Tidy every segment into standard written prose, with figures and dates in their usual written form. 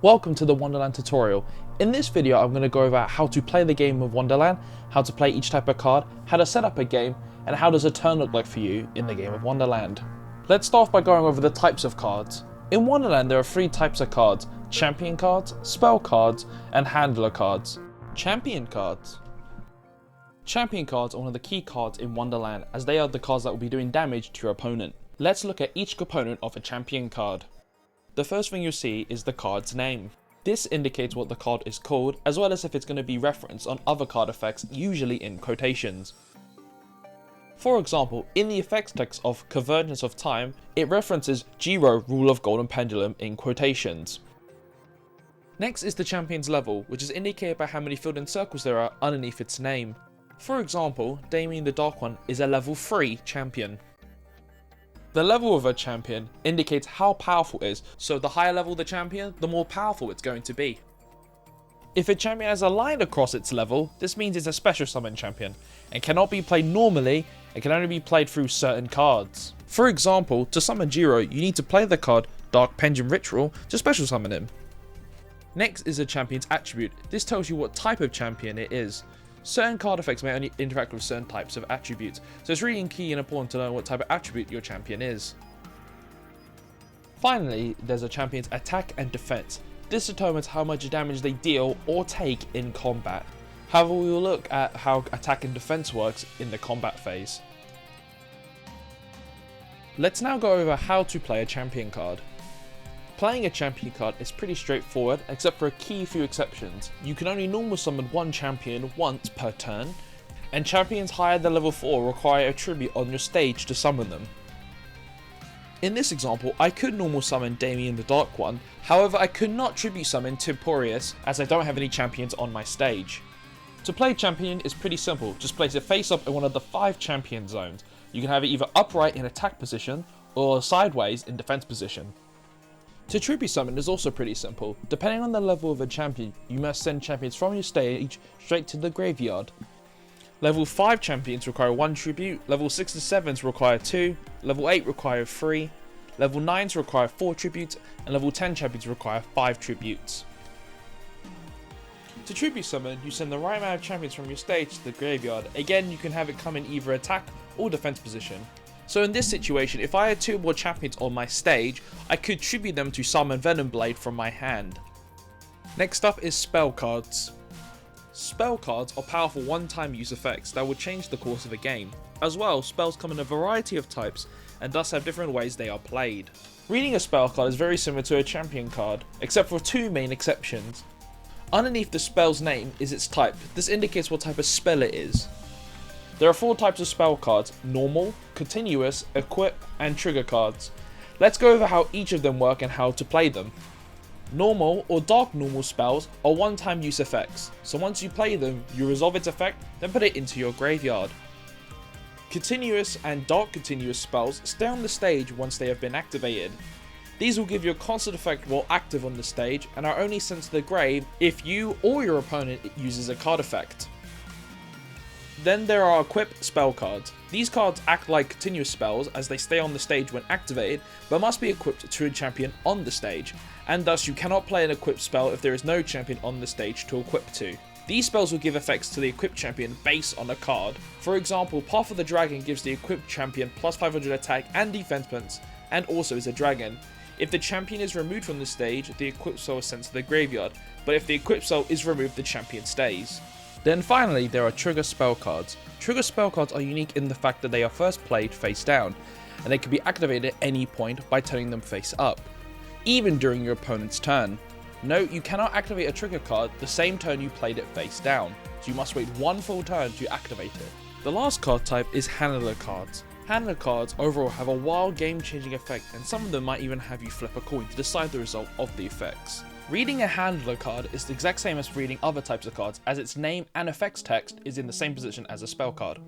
Welcome to the Wonderland tutorial. In this video I'm going to go over how to play the game of Wonderland, how to play each type of card, how to set up a game, and how does a turn look like for you in the game of Wonderland. Let's start off by going over the types of cards. In Wonderland there are three types of cards: champion cards, spell cards, and handler cards. Champion cards. Champion cards are one of the key cards in Wonderland, as they are the cards that will be doing damage to your opponent. Let's look at each component of a champion card. The first thing you'll see is the card's name. This indicates what the card is called, as well as if it's going to be referenced on other card effects, usually in quotations. For example, in the effects text of Convergence of Time, it references Giro Rule of Golden Pendulum in quotations. Next is the champion's level, which is indicated by how many filled in circles there are underneath its name. For example, Damien the Dark One is a level 3 champion. The level of a champion indicates how powerful it is, so the higher level the champion, the more powerful it's going to be. If a champion has a line across its level, this means it's a special summon champion, and cannot be played normally, and can only be played through certain cards. For example, to summon Jiro, you need to play the card Dark Pendulum Ritual to special summon him. Next is a champion's attribute. This tells you what type of champion it is. Certain card effects may only interact with certain types of attributes, so it's really key and important to know what type of attribute your champion is. Finally, there's a champion's attack and defense. This determines how much damage they deal or take in combat. However, we will look at how attack and defense works in the combat phase. Let's now go over how to play a champion card. Playing a champion card is pretty straightforward, except for a key few exceptions. You can only normal summon one champion once per turn, and champions higher than level 4 require a tribute on your stage to summon them. In this example, I could normal summon Damien the Dark One, however I could not tribute summon Temporius as I don't have any champions on my stage. To play champion is pretty simple, just place it face up in one of the 5 champion zones. You can have it either upright in attack position, or sideways in defense position. To tribute summon is also pretty simple. Depending on the level of a champion, you must send champions from your stage straight to the graveyard. Level 5 champions require 1 tribute, level 6 and 7s require 2, level 8 require 3, level 9s require 4 tributes, and level 10 champions require 5 tributes. To tribute summon, you send the right amount of champions from your stage to the graveyard. Again, you can have it come in either attack or defense position. So in this situation, if I had 2 more champions on my stage, I could tribute them to summon Venom Blade from my hand. Next up is spell cards. Spell cards are powerful one-time use effects that will change the course of a game. As well, spells come in a variety of types, and thus have different ways they are played. Reading a spell card is very similar to a champion card, except for 2 main exceptions. Underneath the spell's name is its type. This indicates what type of spell it is. There are 4 types of spell cards: normal, continuous, equip, and trigger cards. Let's go over how each of them work and how to play them. Normal or dark normal spells are one-time use effects, so once you play them, you resolve its effect, then put it into your graveyard. Continuous and dark continuous spells stay on the stage once they have been activated. These will give you a constant effect while active on the stage, and are only sent to the grave if you or your opponent uses a card effect. Then there are equipped spell cards. These cards act like continuous spells as they stay on the stage when activated, but must be equipped to a champion on the stage, and thus you cannot play an equipped spell if there is no champion on the stage to equip to. These spells will give effects to the equipped champion based on a card. For example, Path of the Dragon gives the equipped champion plus 500 attack and defense points, and also is a dragon. If the champion is removed from the stage, the equipped spell is sent to the graveyard, but if the equipped spell is removed, the champion stays. Then finally, there are trigger spell cards. Trigger spell cards are unique in the fact that they are first played face down, and they can be activated at any point by turning them face up, even during your opponent's turn. Note, you cannot activate a trigger card the same turn you played it face down, so you must wait 1 full turn to activate it. The last card type is handler cards. Handler cards overall have a wild game-changing effect, and some of them might even have you flip a coin to decide the result of the effects. Reading a handler card is the exact same as reading other types of cards, as its name and effects text is in the same position as a spell card.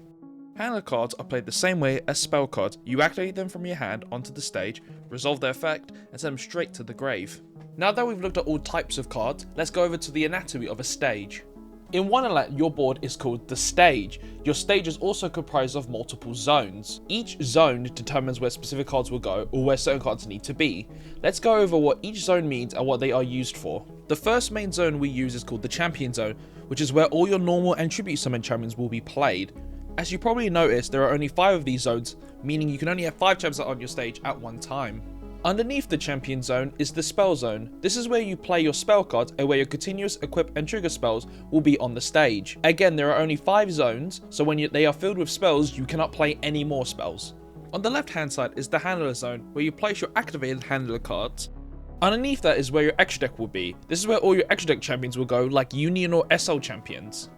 Handler cards are played the same way as spell cards. You activate them from your hand onto the stage, resolve their effect, and send them straight to the grave. Now that we've looked at all types of cards, let's go over to the anatomy of a stage. In WONDRLND, your board is called the stage. Your stage is also comprised of multiple zones. Each zone determines where specific cards will go or where certain cards need to be. Let's go over what each zone means and what they are used for. The first main zone we use is called the champion zone, which is where all your normal and tribute summon champions will be played. As you probably noticed, there are only 5 of these zones, meaning you can only have 5 champions on your stage at one time. Underneath the champion zone is the spell zone. This is where you play your spell cards and where your continuous equip and trigger spells will be on the stage. Again, there are only 5 zones, so when they are filled with spells, you cannot play any more spells. On the left hand side is the handler zone, where you place your activated handler cards. Underneath that is where your extra deck will be. This is where all your extra deck champions will go, like Union or SL champions.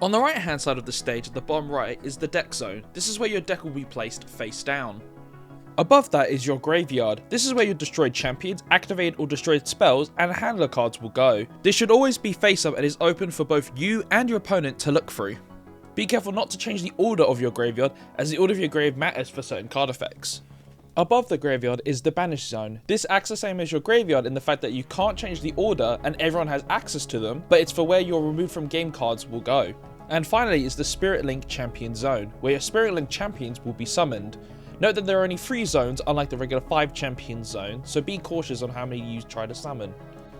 On the right hand side of the stage at the bottom right is the deck zone. This is where your deck will be placed face down. Above that is your graveyard. This is where your destroyed champions, activated or destroyed spells, and handler cards will go. This should always be face up and is open for both you and your opponent to look through. Be careful not to change the order of your graveyard, as the order of your grave matters for certain card effects. Above the graveyard is the banish zone. This acts the same as your graveyard in the fact that you can't change the order and everyone has access to them, but it's for where your removed from game cards will go. And finally is the Spirit Link champion zone, where your Spirit Link champions will be summoned. Note that there are only 3 zones, unlike the regular 5 champion zone, so be cautious on how many you try to summon.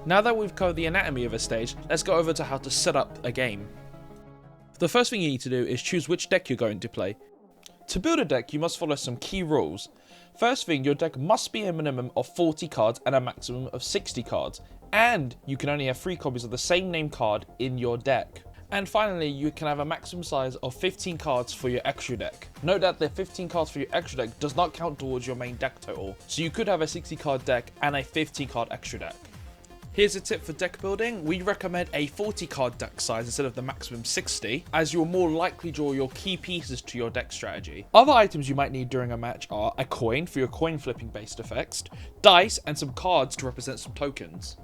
Now that we've covered the anatomy of a stage, let's go over to how to set up a game. The first thing you need to do is choose which deck you're going to play. To build a deck, you must follow some key rules. First thing, your deck must be a minimum of 40 cards and a maximum of 60 cards, and you can only have 3 copies of the same name card in your deck. And finally, you can have a maximum size of 15 cards for your extra deck. Note that the 15 cards for your extra deck does not count towards your main deck total, so you could have a 60 card deck and a 15 card extra deck. Here's a tip for deck building. We recommend a 40 card deck size instead of the maximum 60, as you'll more likely draw your key pieces to your deck strategy. Other items you might need during a match are a coin for your coin flipping based effects, dice, and some cards to represent some tokens.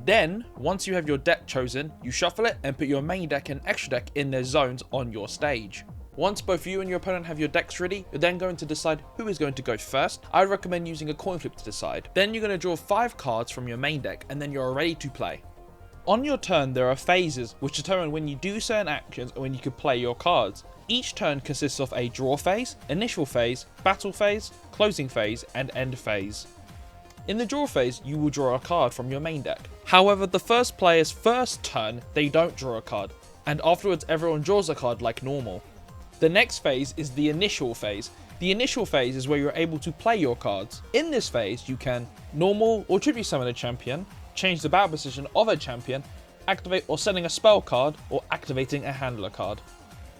Then, once you have your deck chosen, you shuffle it and put your main deck and extra deck in their zones on your stage. Once both you and your opponent have your decks ready, you're then going to decide who is going to go first. I recommend using a coin flip to decide. Then you're going to draw 5 cards from your main deck and then you're ready to play. On your turn, there are phases which determine when you do certain actions and when you can play your cards. Each turn consists of a draw phase, initial phase, battle phase, closing phase, and end phase. In the draw phase, you will draw a card from your main deck. However, the first player's first turn, they don't draw a card, and afterwards everyone draws a card like normal. The next phase is the initial phase. The initial phase is where you're able to play your cards. In this phase, you can normal or tribute summon a champion, change the battle position of a champion, activate or sending a spell card, or activating a handler card.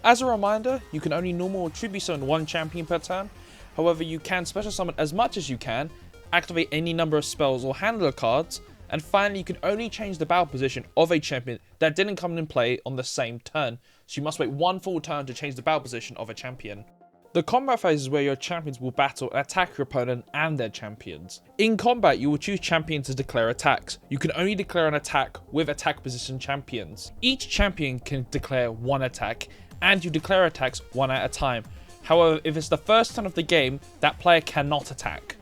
As a reminder, you can only normal or tribute summon 1 champion per turn. However, you can special summon as much as you can, activate any number of spells or handler cards, and finally you can only change the battle position of a champion that didn't come in play on the same turn, so you must wait 1 full turn to change the battle position of a champion. The combat phase is where your champions will battle and attack your opponent and their champions. In combat, you will choose champions to declare attacks. You can only declare an attack with attack position champions. Each champion can declare 1 attack, and you declare attacks 1 at a time. However, if it's the first turn of the game, that player cannot attack.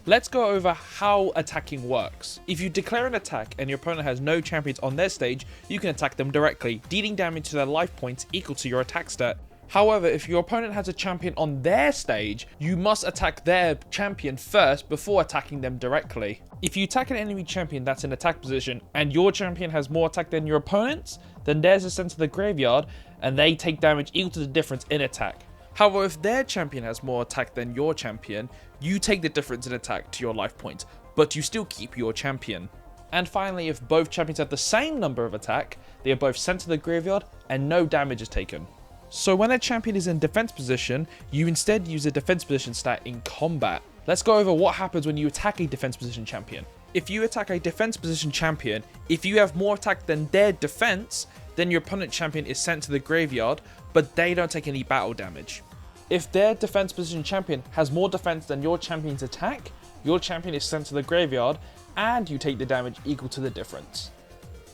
Let's go over how attacking works. If you declare an attack and your opponent has no champions on their stage, you can attack them directly, dealing damage to their life points equal to your attack stat. However, if your opponent has a champion on their stage, you must attack their champion first before attacking them directly. If you attack an enemy champion that's in attack position and your champion has more attack than your opponent's, then theirs is sent to the graveyard and they take damage equal to the difference in attack. However, if their champion has more attack than your champion, you take the difference in attack to your life points, but you still keep your champion. And finally, if both champions have the same number of attack, they are both sent to the graveyard and no damage is taken. So when a champion is in defense position, you instead use a defense position stat in combat. Let's go over what happens when you attack a defense position champion. If you attack a defense position champion, if you have more attack than their defense, then your opponent champion is sent to the graveyard, but they don't take any battle damage. If their defense position champion has more defense than your champion's attack, your champion is sent to the graveyard and you take the damage equal to the difference.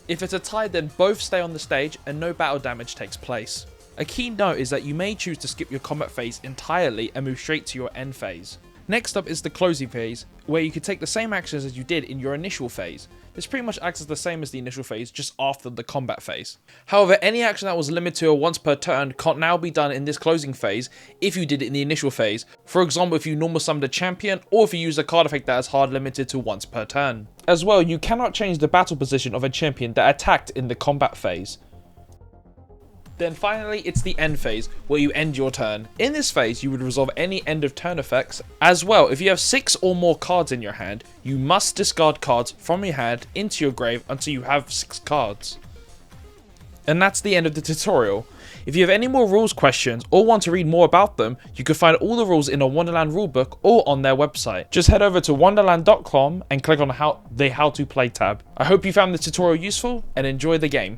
If it's a tie, then both stay on the stage and no battle damage takes place. A key note is that you may choose to skip your combat phase entirely and move straight to your end phase. Next up is the closing phase, where you can take the same actions as you did in your initial phase. This pretty much acts as the same as the initial phase, just after the combat phase. However, any action that was limited to a once per turn can't now be done in this closing phase if you did it in the initial phase. For example, if you normal summoned a champion, or if you used a card effect that is hard limited to once per turn. As well, you cannot change the battle position of a champion that attacked in the combat phase. Then finally, it's the end phase, where you end your turn. In this phase, you would resolve any end of turn effects. As well, if you have 6 or more cards in your hand, you must discard cards from your hand into your grave until you have 6 cards. And that's the end of the tutorial. If you have any more rules questions or want to read more about them, you can find all the rules in a Wonderland rulebook or on their website. Just head over to wonderland.com and click on the How to Play tab. I hope you found this tutorial useful and enjoy the game.